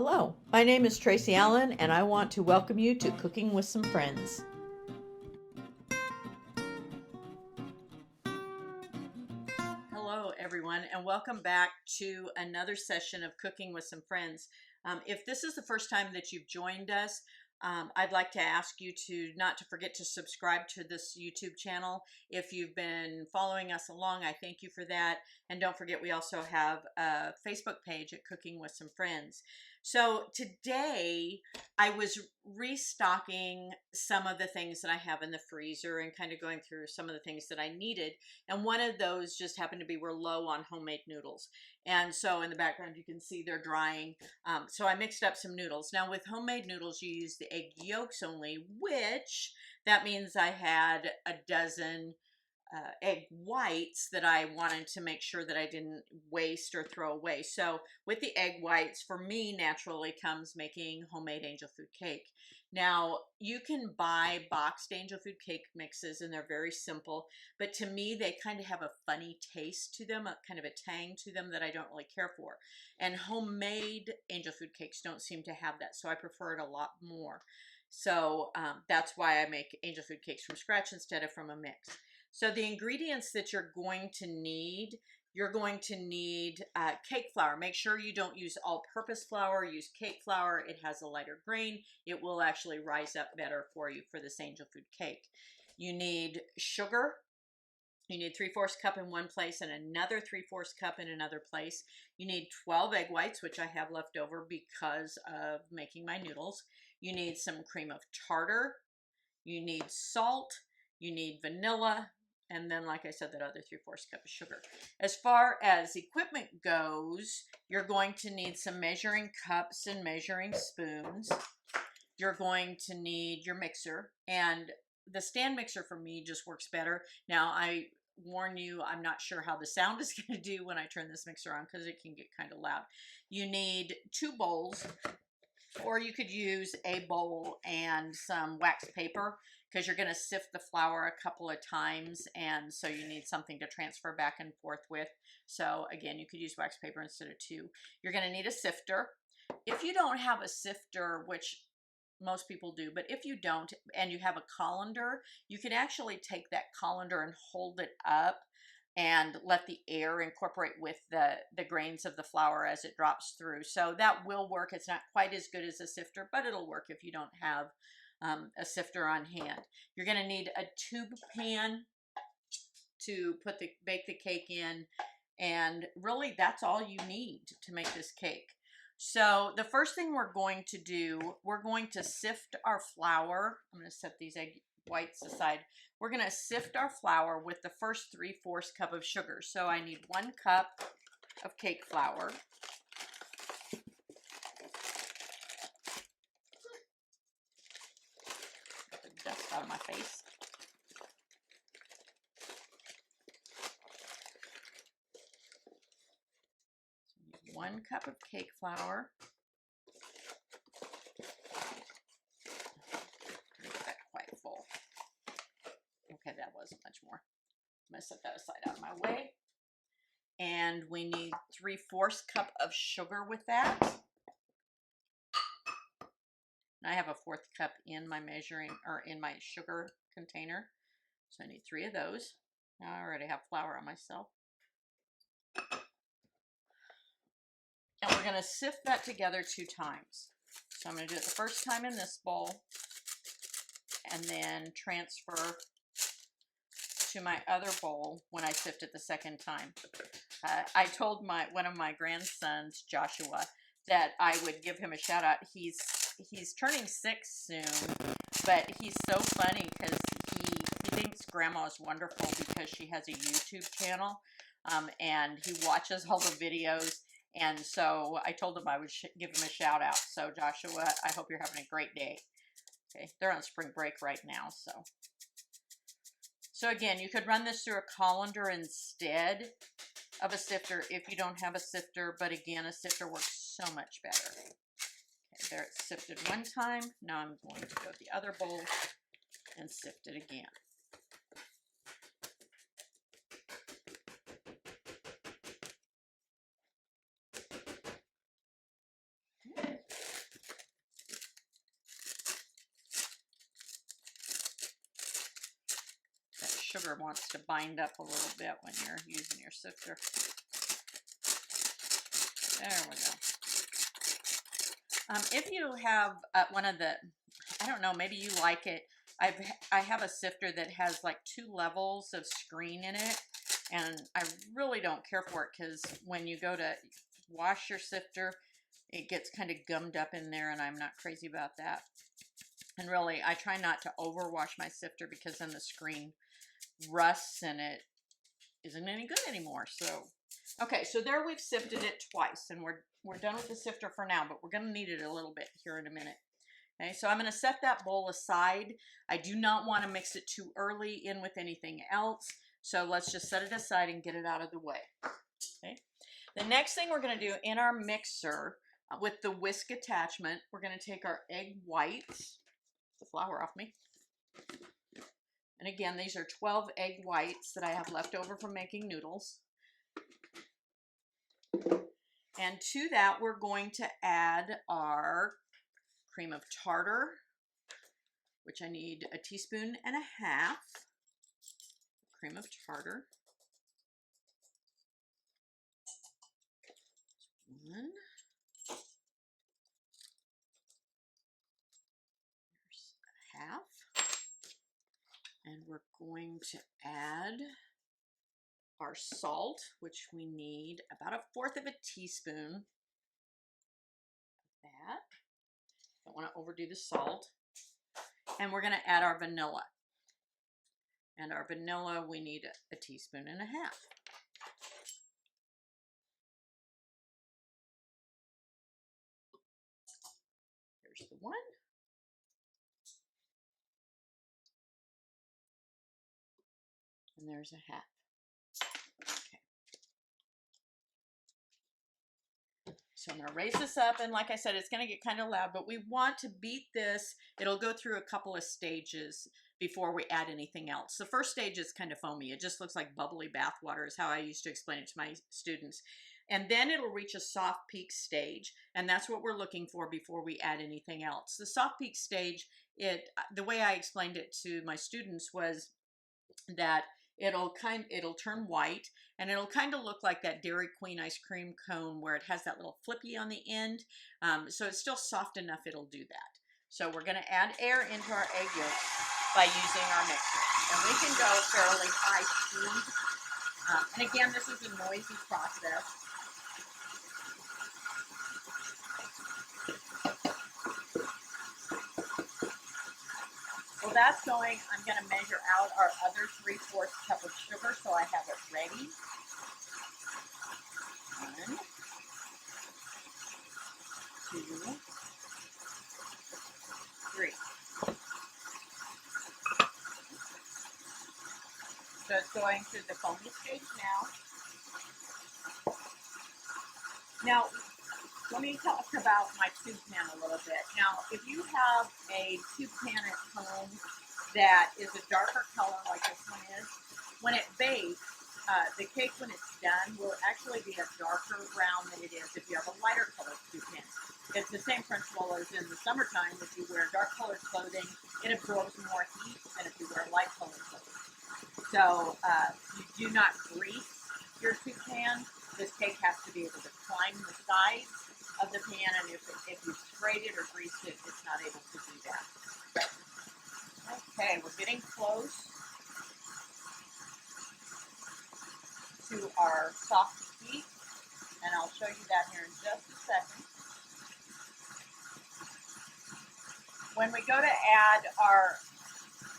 Hello, my name is Tracy Allen, and I want to welcome you to Cooking with Some Friends. Hello, everyone, and welcome back to another session of Cooking with Some Friends. If this is the first time that you've joined us, I'd like to ask you not to forget to subscribe to this YouTube channel. If you've been following us along, I thank you for that. And don't forget, we also have a Facebook page at Cooking with Some Friends. So today I was restocking some of the things that I have in the freezer and kind of going through some of the things that I needed. And one of those just happened to be we're low on homemade noodles. And so in the background, you can see they're drying. So I mixed up some noodles. Now with homemade noodles, you use the egg yolks only, which that means I had a dozen egg whites that I wanted to make sure that I didn't waste or throw away. So with the egg whites, for me, naturally comes making homemade angel food cake. Now, you can buy boxed angel food cake mixes and they're very simple, but to me, they kind of have a funny taste to them, a kind of a tang to them that I don't really care for. And homemade angel food cakes don't seem to have that, so I prefer it a lot more. So that's why I make angel food cakes from scratch instead of from a mix. So the ingredients that you're going to need cake flour. Make sure you don't use all-purpose flour. Use cake flour. It has a lighter grain. It will actually rise up better for you for this angel food cake. You need sugar. You need 3/4 cup in one place and another 3/4 cup in another place. You need 12 egg whites, which I have left over because of making my noodles. You need some cream of tartar. You need salt. You need vanilla. And then, like I said, that other 3/4 cup of sugar. As far as equipment goes, you're going to need some measuring cups and measuring spoons. You're going to need your mixer. And the stand mixer for me just works better. Now, I warn you, I'm not sure how the sound is going to do when I turn this mixer on because it can get kind of loud. You need 2 bowls, or you could use a bowl and some wax paper because you're going to sift the flour a couple of times, and so you need something to transfer back and forth with. So again, you could use wax paper instead of 2. You're going to need a sifter. If you don't have a sifter, which most people do, but if you don't and you have a colander, you can actually take that colander and hold it up and let the air incorporate with the grains of the flour as it drops through. So that will work. It's not quite as good as a sifter, but it'll work if you don't have a sifter on hand. You're going to need a tube pan to bake the cake in, and really that's all you need to make this cake. So the first thing we're going to do, we're going to sift our flour. I'm going to set these egg whites aside. We're going to sift our flour with the first 3/4 cup of sugar. So I need 1 cup of cake flour. Get the dust out of my face. So 1 cup of cake flour. Quite full. Okay, that wasn't much more. I'm going to set that aside out of my way. And we need 3/4 cup of sugar with that. And I have a 1/4 cup in my in my sugar container. So I need 3 of those. Now I already have flour on myself. And we're going to sift that together 2 times. So I'm going to do it the first time in this bowl and then transfer to my other bowl when I sift it the second time. I told one of my grandsons, Joshua, that I would give him a shout out. He's turning 6 soon, but he's so funny because he thinks Grandma's wonderful because she has a YouTube channel, and he watches all the videos. And so I told him I would give him a shout out. So Joshua, I hope you're having a great day. Okay, they're on spring break right now, so. So again, you could run this through a colander instead of a sifter if you don't have a sifter, but again, a sifter works so much better. Okay, there it's sifted 1 time. Now I'm going to go to the other bowl and sift it again. sugar wants to bind up a little bit when you're using your sifter. There we go. If you have one of the, I don't know, maybe you like it. I have a sifter that has like 2 levels of screen in it, and I really don't care for it because when you go to wash your sifter, it gets kind of gummed up in there, and I'm not crazy about that. And really, I try not to overwash my sifter because then the screen rusts and it isn't any good anymore. So, okay, so there we've sifted it twice, and we're done with the sifter for now, but we're going to need it a little bit here in a minute. Okay, so I'm going to set that bowl aside. I do not want to mix it too early in with anything else, so let's just set it aside and get it out of the way. Okay. The next thing we're going to do in our mixer with the whisk attachment, we're going to take our egg whites, the flour off me. And again, these are 12 egg whites that I have left over from making noodles. And to that, we're going to add our cream of tartar, which I need 1.5 teaspoons. Cream of tartar. 1. There's 1/2. And we're going to add our salt, which we need about 1/4 teaspoon of that. Don't want to overdo the salt. And we're going to add our vanilla. And our vanilla, we need 1.5 teaspoons. There's the 1. And there's 1/2. Okay. So I'm going to raise this up, and like I said, it's going to get kind of loud, but we want to beat this. It'll go through a couple of stages before we add anything else. The first stage is kind of foamy. It just looks like bubbly bath water is how I used to explain it to my students. And then it'll reach a soft peak stage, and that's what we're looking for before we add anything else. The soft peak stage, the way I explained it to my students was that it'll turn white, and it'll kind of look like that Dairy Queen ice cream cone where it has that little flippy on the end. So it's still soft enough it'll do that. So we're going to add air into our egg yolks by using our mixer. And we can go fairly high speed. And again, this is a noisy process. Well, that's going, I'm going to measure out our other 3/4 cup of sugar so I have it ready. 1, 2, 3. So it's going through the foamy stage now. Now, let me talk about my tube pan a little bit. Now, if you have a tube pan at home that is a darker color like this one is, when it bakes, the cake when it's done will actually be a darker brown than it is if you have a lighter colored tube pan. It's the same principle as in the summertime. If you wear dark colored clothing, it absorbs more heat than if you wear light colored clothing. So you do not grease your tube pan. This cake has to be able to climb the sides of the pan, and if you sprayed it or greased it, it's not able to do that. Okay, we're getting close to our soft heat, and I'll show you that here in just a second. When we go to add our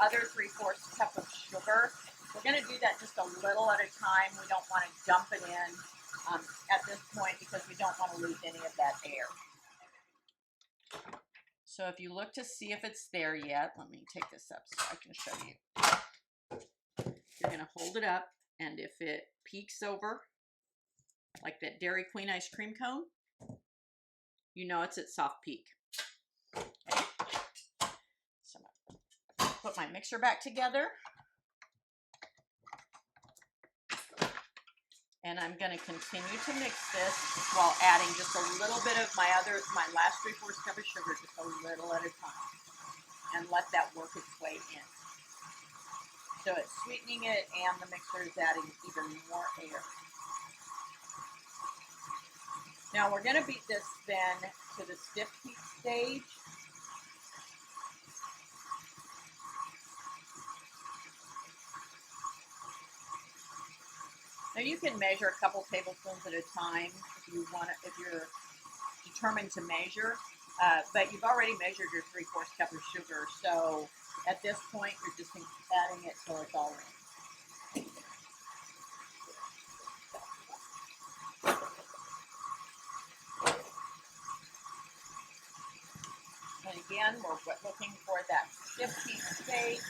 other 3/4 cup of sugar, we're going to do that just a little at a time. We don't want to dump it in at this point because we don't want to lose any of that air. So if you look to see if it's there yet, let me take this up so I can show you. You're going to hold it up, and if it peaks over, like that Dairy Queen ice cream cone, you know it's at soft peak. Okay. So I'm going to put my mixer back together. And I'm going to continue to mix this while adding just a little bit of my last 3/4 cup of sugar, just a little at a time. And let that work its way in. So it's sweetening it, and the mixer is adding even more air. Now we're going to beat this then to the stiff heat stage. Now you can measure a couple tablespoons at a time if you want to, if you're determined to measure, but you've already measured your 3/4 cup of sugar. So at this point, you're just adding it till it's all in. And again, we're looking for that stiff heat stage.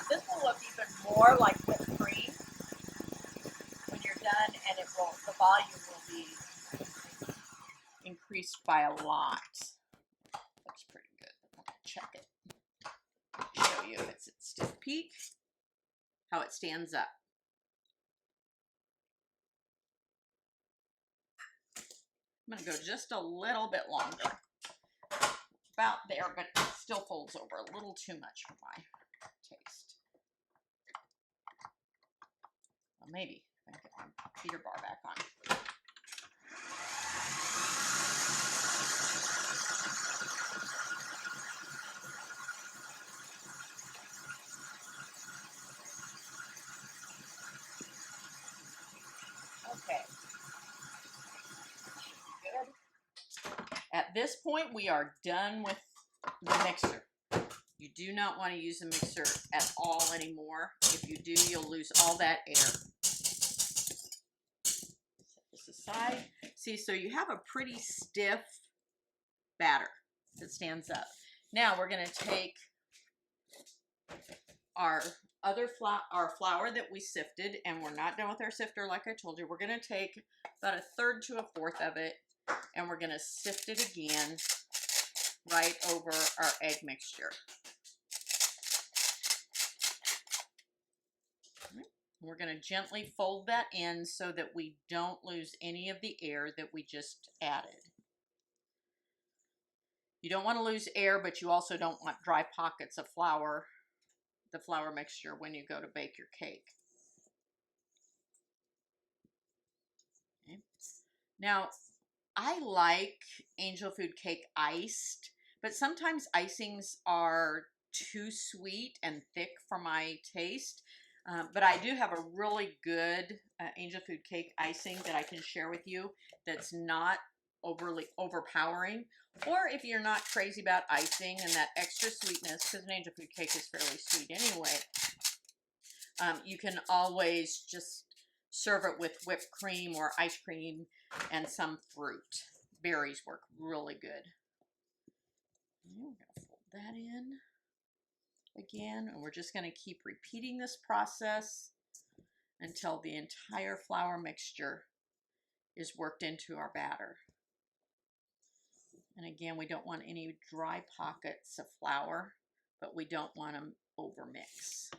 This will look even more like whipped cream when you're done, and the volume will be increased by a lot. Looks pretty good. Check it. Show you if it's at stiff peak, how it stands up. I'm going to go just a little bit longer. About there, but it still folds over a little too much for my taste. Well, maybe I can get my heater bar back on. Okay. Good. At this point, we are done with the mixer. You do not want to use the mixer at all anymore. If you do, you'll lose all that air. Set this aside. See, so you have a pretty stiff batter that stands up. Now we're going to take our flour that we sifted, and we're not done with our sifter like I told you. We're going to take about 1/3 to 1/4 of it, and we're going to sift it again right over our egg mixture. We're going to gently fold that in so that we don't lose any of the air that we just added. You don't want to lose air, but you also don't want dry pockets of flour, the flour mixture, when you go to bake your cake. Okay. Now, I like angel food cake iced, but sometimes icings are too sweet and thick for my taste. But I do have a really good angel food cake icing that I can share with you that's not overly overpowering. Or if you're not crazy about icing and that extra sweetness, because an angel food cake is fairly sweet anyway, you can always just serve it with whipped cream or ice cream and some fruit. Berries work really good. We're going to fold that in again, and we're just going to keep repeating this process until the entire flour mixture is worked into our batter. And again, we don't want any dry pockets of flour, but we don't want them overmix.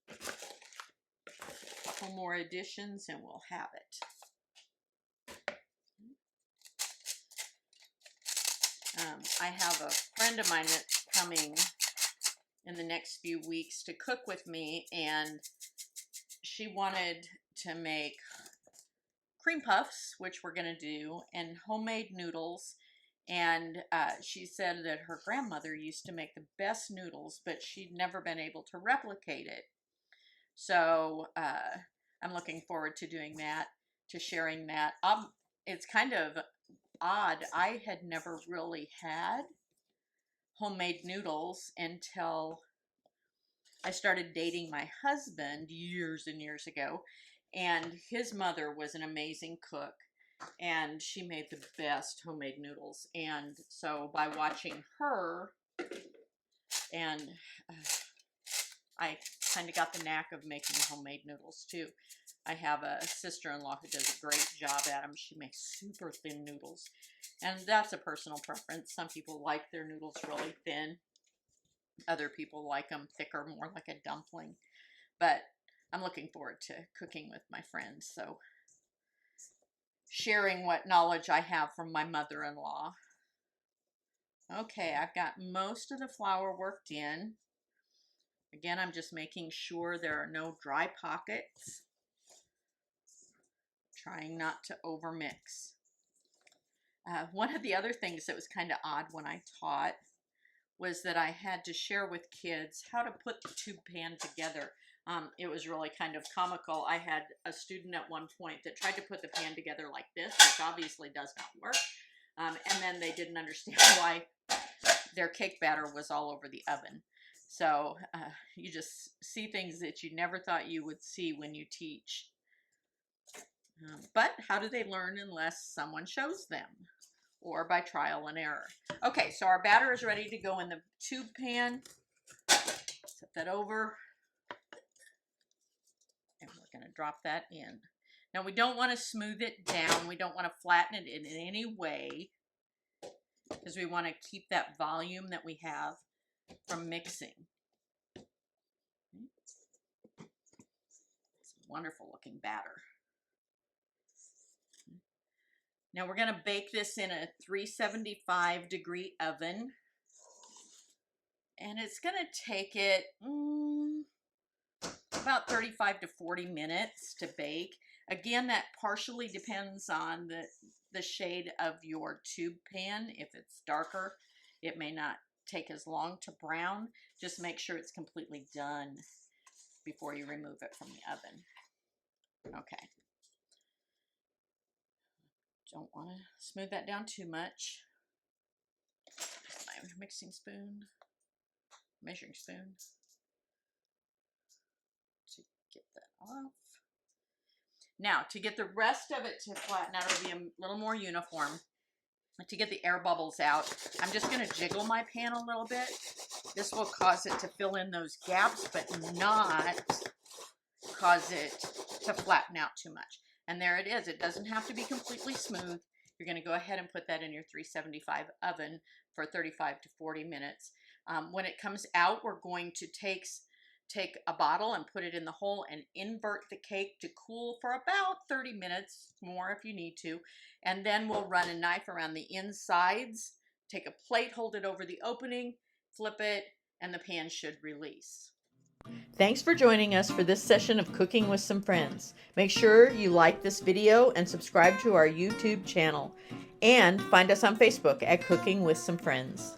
A couple more additions and we'll have it. I have a friend of mine that's coming in the next few weeks to cook with me, and she wanted to make cream puffs, which we're going to do, and homemade noodles. And she said that her grandmother used to make the best noodles, but she'd never been able to replicate it. So I'm looking forward to doing that, to sharing that. It's kind of odd. I had never really had homemade noodles until I started dating my husband years and years ago, and his mother was an amazing cook, and she made the best homemade noodles. And so by watching her, and I kind of got the knack of making homemade noodles too. I have a sister-in-law who does a great job at them. She makes super thin noodles, and that's a personal preference. Some people like their noodles really thin. Other people like them thicker, more like a dumpling. But I'm looking forward to cooking with my friends, so sharing what knowledge I have from my mother-in-law. Okay, I've got most of the flour worked in. Again, I'm just making sure there are no dry pockets. Trying not to overmix. One of the other things that was kind of odd when I taught was that I had to share with kids how to put the tube pan together. It was really kind of comical. I had a student at one point that tried to put the pan together like this, which obviously does not work. And then they didn't understand why their cake batter was all over the oven. So you just see things that you never thought you would see when you teach. But how do they learn unless someone shows them, or by trial and error? Okay, so our batter is ready to go in the tube pan. Set that over. And we're going to drop that in. Now we don't want to smooth it down. We don't want to flatten it in any way, because we want to keep that volume that we have from mixing. It's a wonderful looking batter. Now we're going to bake this in a 375-degree oven. And it's going to take it about 35 to 40 minutes to bake. Again, that partially depends on the shade of your tube pan. If it's darker, it may not take as long to brown. Just make sure it's completely done before you remove it from the oven. Okay. Don't want to smooth that down too much. My mixing spoon, measuring spoon, to get that off. Now, to get the rest of it to flatten out, it'll be a little more uniform. To get the air bubbles out, I'm just going to jiggle my pan a little bit. This will cause it to fill in those gaps, but not cause it to flatten out too much. And there it is. It doesn't have to be completely smooth. You're going to go ahead and put that in your 375 oven for 35 to 40 minutes. When it comes out, we're going to take a bottle and put it in the hole and invert the cake to cool for about 30 minutes, more if you need to. And then we'll run a knife around the insides, take a plate, hold it over the opening, flip it, and the pan should release. Thanks for joining us for this session of Cooking with Some Friends. Make sure you like this video and subscribe to our YouTube channel. And find us on Facebook at Cooking with Some Friends.